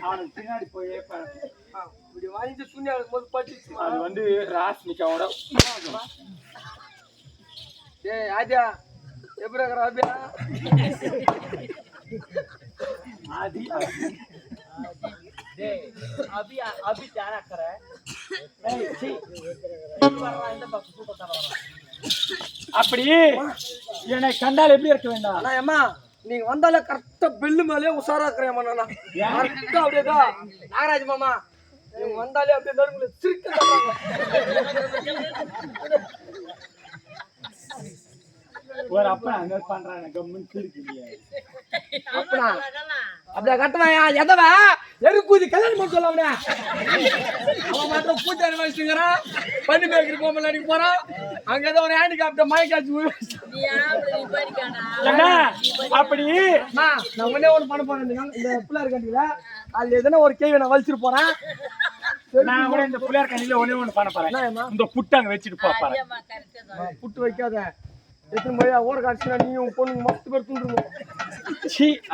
அவனுக்கு பின்னாடி போயே இப்படி வாங்கிட்டு துணியா இருக்கும்போது பட்டுச்சு. அது வந்து ராஸ்மிகாவோட ஏய் ஆதியா எப்படி இருக்கிற ஆதியா? ஆதி अभी अभी क्या कर रहा है? அப்படி என்னை கண்டால் எப்படி இருக்க வேண்டாம்? ஆனா ஏமா நீங்க வந்தாலே கரெக்டா பெல்லு மேலே உஷாரா இருக்கிறேன் நானா கரெக்டா அப்படியேதான் நாகராஜ் மாமா நீங்க வந்தாலே அப்படியே நடுவுல சிரிக்க ஒரு அப்பா அங்க பண்றானே கம்முன்னு சிரிக்கிறீங்க. அப்பனா அப்படியே கட்டுவாயா எதவா எருக்கூதி கல்யாணம் பண்ண சொல்லவனே அவன் மாத்திரம் பூஜாரி வச்சுக்கிறான் பண்ணி பேக்கரி போமல் அடிக்க போறான் அங்க ஏதோ ஒரு ஹேண்டிகாப்ட மயக்காச்சு அப்படி நான் உடனே ஒண்ணு பண்ண போறேன் இந்த பிள்ளையார் கண்டியில அதுல எதனா ஒரு கேள்வி நான் வலிச்சிட்டு போறேன் நான் கூட இந்த பிள்ளையார் கண்டியில ஒண்ணு பண்ண போறேன் இந்த புட்டு அங்க வச்சுட்டு போறேன் புட்டு வைக்காத எத்தனை போய் ஊற காட்சினா நீயும் பொண்ணு மொத்த பேர் தூண்டுருவோம்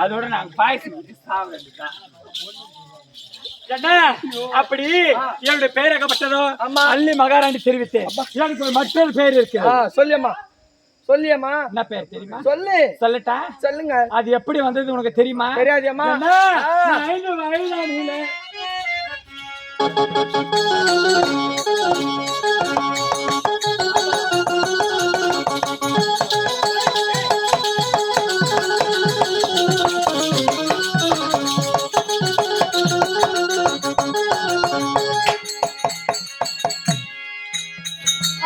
அதோட நாங்க பாயசம் சாப்பிடுறேன். அப்படி என்னுடைய பெயர் ஆகப்பட்டதோ அள்ளி மகாராணி தெரிவித்தேன். எனக்கு ஒரு மற்றொரு பெயர் இருக்கு. சொல்லியம்மா சொல்லியம்மா. என்ன பேர் தெரியுமா? சொல்லு. சொல்லட்டா? சொல்லுங்க. அது எப்படி வந்தது உனக்கு தெரியுமா? தெரியாதியம்மா.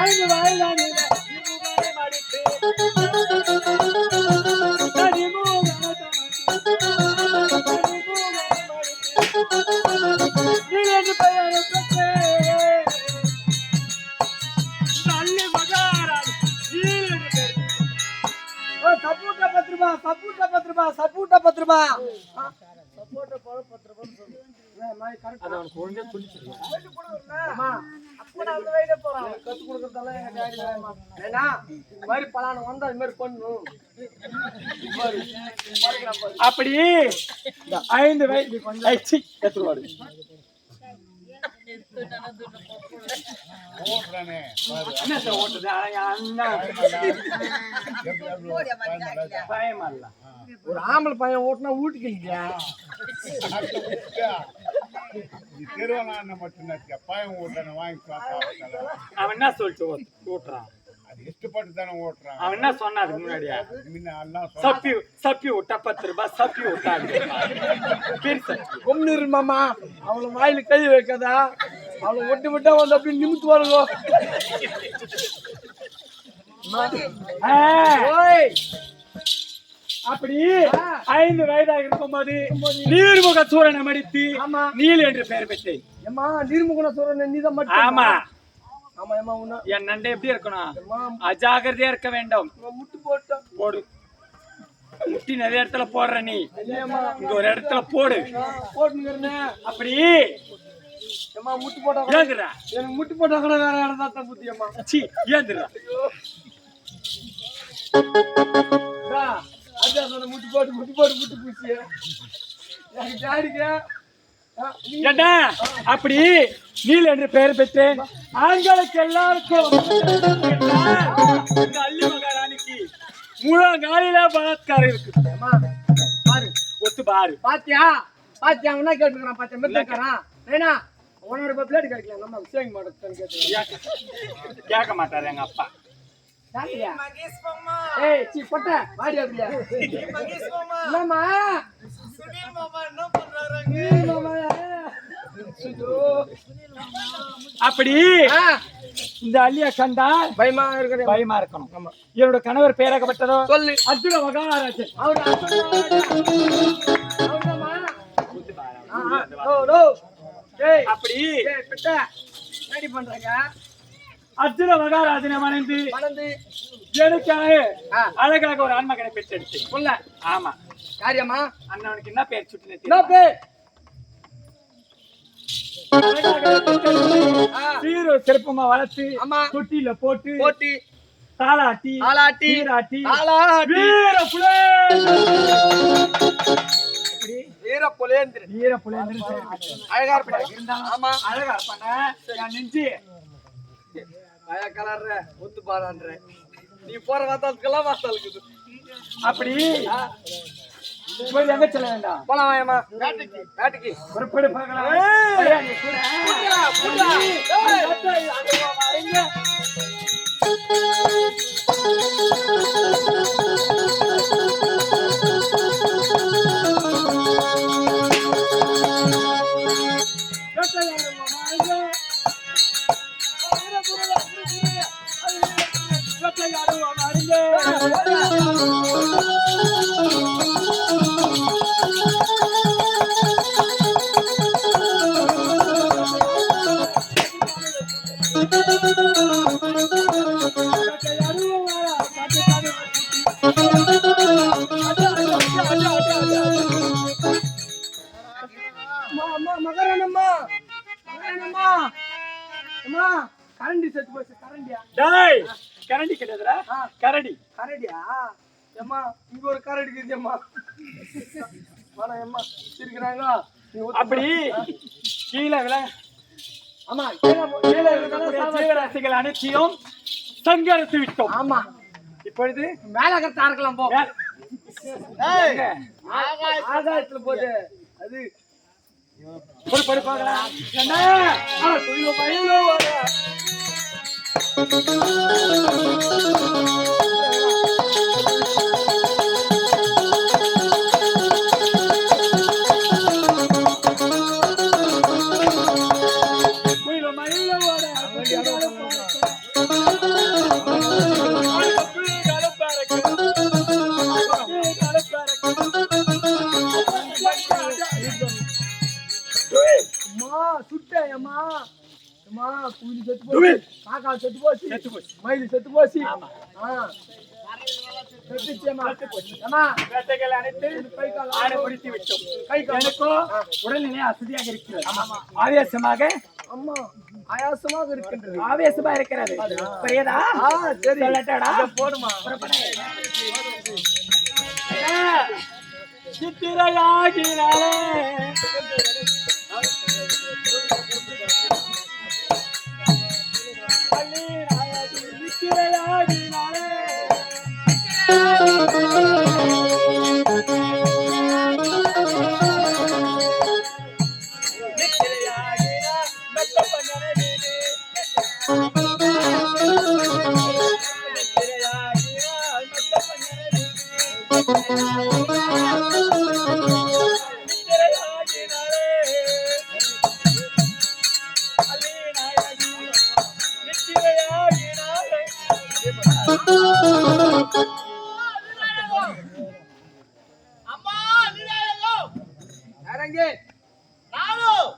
5 வயதானிலே சப்பூட்டா 10 ரூபாய் அப்படி 5 வயது ஒரு ஆம்பளை பையன் ஓட்டுனா வீட்டுக்கு இல்லையா அவன் என்ன சொல்லிட்டு ஓட்டுறான்? அவன் என்ன சொன்னா அதுக்கு முன்னாடியா? சப்பி விட்டா 10 ரூபாய் சப்பி விட்டாங்க. கொம்னு மாமா அவளை வாயில கை வைக்காதா அவளை ஒட்டி விட்டா வந்து அப்படி நிமித்து வருங்க. அப்படி 5 வயதாக இருக்கும்போது நீர்முக சூரனை மடித்து நீல் என்று பெயர் பெற்றேன். ஏமா நீர்முக சூரனை நீதான் மட்டும்? ஆமா ஆமா ஏமா உன்ன என் நண்டை எப்படி இருக்கணும்? அஜாகிரதையா இருக்க வேண்டும். முட்டு போட்டு போடு. முட்டி நிறைய இடத்துல போடுற நீ இங்க ஒரு இடத்துல போடு போட்டுங்க. அப்படி ஏமா முட்டு போட்டா ஏந்துடா. எனக்கு முட்டு போட்டா கூட வேற இடம் தான் புத்தியம்மா. சி ஏந்துடா. அதான் சொன்ன முட்டு போட்டு பூச்சிய எனக்கு ஜாடிக்க. அப்படி நீல் என்று பெயர் பெற்றேன். ஆண்களுக்கு எல்லாருக்கும் அள்ளி மகாராணிக்கு முழங்காலில பலாத்காரம் இருக்கு. பாரு ஒத்து பாரு. பாத்தியா என்ன கேட்டுக்கிறான்? பாத்தியா மெத்தக்காரன் ஏன்னா 1 ரூபாய் பிளேட் கிடைக்கல நம்ம சேவிங் மாட்டேன்னு கேட்டு கேட்க மாட்டாரு எங்க அப்பா. மகேஷ் மாமா. ஏய் சி பட்ட வாடி அப்படியே. மகேஷ் மாமா. மாமா சுனில் மாமா என்ன பண்றாங்க? மாமா அப்படி இந்த அள்ளிய கண்டா பயமா இருக்கணும். என்னோட கணவர் பேராகப்பட்டதோ சொல்லு. அர்ஜுன மகாராஜன். அப்படி ரெடி பண்றாங்க. அர்ஜுன மகாராஜனை மணந்து எனக்காக அழகாக ஒரு ஆண்மகனை பெற்றெடுத்து சொல்ல. ஆமா காரியமா அண்ணனுக்கு என்ன பேர் சுட்டு சிறப்பமா வளர்த்து தொட்டியில போட்டு தாளாட்டி வீர புலேந்திரன். வீர புலேந்திரன் அழகா இருப்பா. இருந்தாலும் ஆமா. அழகா இருப்பானே. என் நெஞ்சு அழகா கலர்ற ஒத்து பாரான்ற நீ போற வாத்தாளுக்கெல்லாம் வாத்தாளுக்குது. அப்படி போய் எங்க செல்ல வேண்டாம். போலாம் வாயம்மா. வேட்டைக்கு வேட்டைக்கு புறப்படு பார்க்கலாம். ஐயா, நீ கூட. புடா. ஏய், அதுவா வரீங்க. மகரனம்மா மகரனம்மா அம்மா கரண்டி செத்து போச்சு. கரண்டியா? டேய், கரண்டி கிடையாதுடா. கரடி. கரடியா? அம்மா இங்க ஒரு கரடி இருக்குதும்மா. வாடா அம்மா சிரிக்கிறாங்க. அப்படி கீழே விழ. ஆமா கீழே இருக்கக்கூடிய ஜீவராசிகள் அனைத்தையும் சங்கரித்து விட்டோம். ஆமா. இப்பொழுது மேல கரெக்டா இருக்கலாம் போ. எங்க? ஆகாயத்துல போகுது அது. பொறுப்படு பார்க்கலாம். என்ன? துயிலோ பயிலோ வர. துயிலோ மயிலோ வர. அம்மா சுட்ட அம்மா அம்மா குயிலி செத்து போச்சு. காக்கா செத்து போச்சு. செத்து போச்சு. மயில் செத்து போச்சு. ஆமா. செத்துச்சு அம்மா. அம்மா வேட்டைகள் அனைத்து கை கால் ஆடை பிடித்து விட்டோம். எனக்கோ உடல்நிலை அசதியாக இருக்கிறது. ஆவேசமாக அம்மா ஆயாசமாக இருக்கின்றது. ஆவேசமா இருக்கிறது. புரியுதா? சரி சொல்லட்டாடா? போடுமா. சித்திரையாகினாலே சித்திரையாகினாலே அம்மா நீராயோ அரங்கே நானும்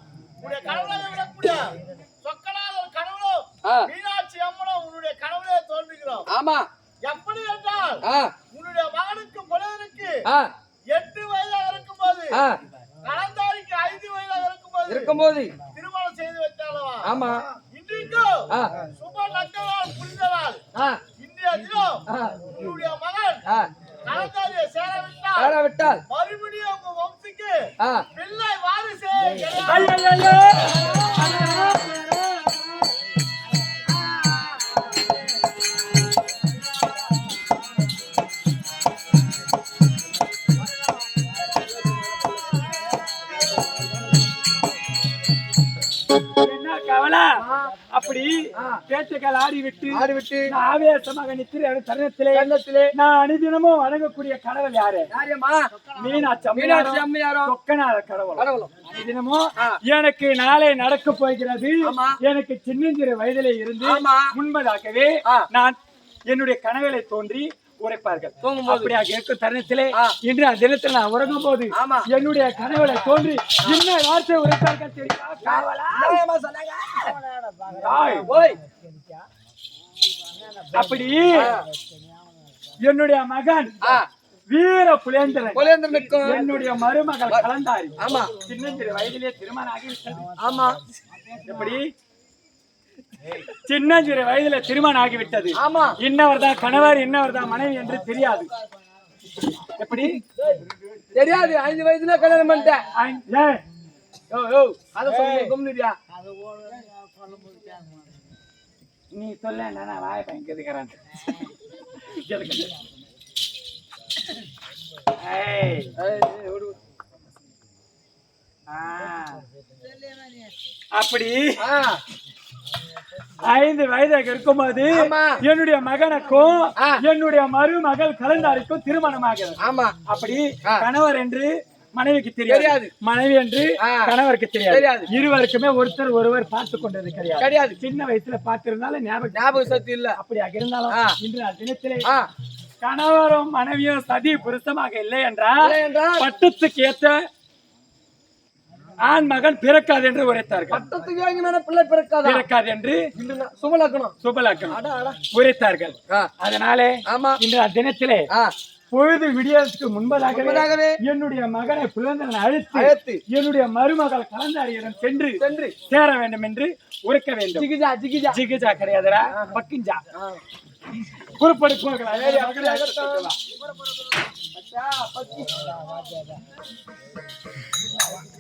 உன்னுடைய கனவுல விடக்கூடிய சொக்கனாத ஒரு கனவுல மீனாட்சி அம்மனும் உன்னுடைய கனவுலே தோன்றுகிறோம். ஆமா. எப்படி என்றால் உன்னுடைய மகனுக்கு புலவனுக்கு 8 வயதாக இருக்கும்போது கலந்தாரிக்கு 5 வயதாக இருக்கும்போது திருமணம் செய்து வைத்தாலவா? ஆமா. இன்றைக்கும் சுப நட்சத்திரம் புரிந்ததால் இன்றைய தினம் உன்னுடைய மகன் கலந்தாரியை சேரவிட்டால் மறுபடியும் உங்க வம்சிக்கு பிள்ளை வாரிசு என்ன கவலை? அப்படி பேச்சுக்கள் ஆடிவிட்டு நான் ஆவேசமாக நிற்கிற தருணத்திலே நான் அனுதினமும் வணங்கக்கூடிய கடவுள் யாரு? மீனாட்சி அம்மையாரோ சொக்கநாத கடவுள். அனுதினமும் எனக்கு நாளை நடக்க போகிறது. எனக்கு சின்னஞ்சிறு வயதிலே இருந்து முன்பதாகவே நான் என்னுடைய கனவுகளை தோன்றி உரைப்பார்கள். அப்படியாக இருக்கும் தருணத்திலே இன்று அந்த தினத்தில் நான் உறங்கும் போது என்னுடைய கனவுகளை தோன்றி என்ன வார்த்தை உரைத்தார்கள் தெரியுமா? அப்படி என்னுடைய மகன் வீர புலேந்திரனுக்கும் என்னுடைய மருமகள் கலந்தாரி சின்னஞ்சிறு வயதிலே திருமணம் ஆகிவிட்டது. ஆமா. எப்படி சின்னஞ்சிறு வயதில திருமணம் ஆகிவிட்டது. ஆமா. இன்னவர் தான் கணவர், இன்னவர் தான் மனைவி என்று தெரியாது. எப்படி தெரியாது 5 வயசுல கல்யாணம் பண்ணிட்டேன். ஏய், யோ யோ அத சொல்லு கம்முனியா. நீ சொல்ல நான் வாய பையன் கேட்கிறேன். ஏய் அப்படி 5 வயதாக இருக்கும்போது ஆமா. என்னுடைய மகனுக்கும் என்னுடைய மருமகள் கலந்தாருக்கும் திருமணமாகிறது. ஆமா. அப்படி கணவர் என்று மனைவிக்கு தெரியாது, மனைவி என்று கணவருக்கு தெரியாது. இருவருக்குமே ஒருத்தர் ஒருவர் பார்த்து கொண்டது கிடையாது. சின்ன வயசுல பார்த்திருந்தாலும் ஞாபக சக்தி இல்ல. அப்படியாக இருந்தாலும் இன்று தினத்திலே கணவரும் மனைவியும் சதி புருஷமாக இல்லை என்றால் பட்டத்துக்கு ஏற்ற ஆண் மகன் பிறக்காது என்று உரைத்தார்கள். பட்டத்துக்கு வாங்கின பிள்ளை பிறக்காது என்று சுபலக்கணம் உரைத்தார்கள். அதனாலே இன்று தினத்திலே பொழுது விடியறதுக்கு முன்பதாகவே என்னுடைய மகனை பிறந்தவன் அழைத்து என்னுடைய மருமகள் கலந்தாரியிடம் சென்று சேர வேண்டும் என்று உரைக்க வேண்டும். ஜிகிஜா கிடையாதுடா, பக்கிஞ்சா. புறப்படு போகலாம்.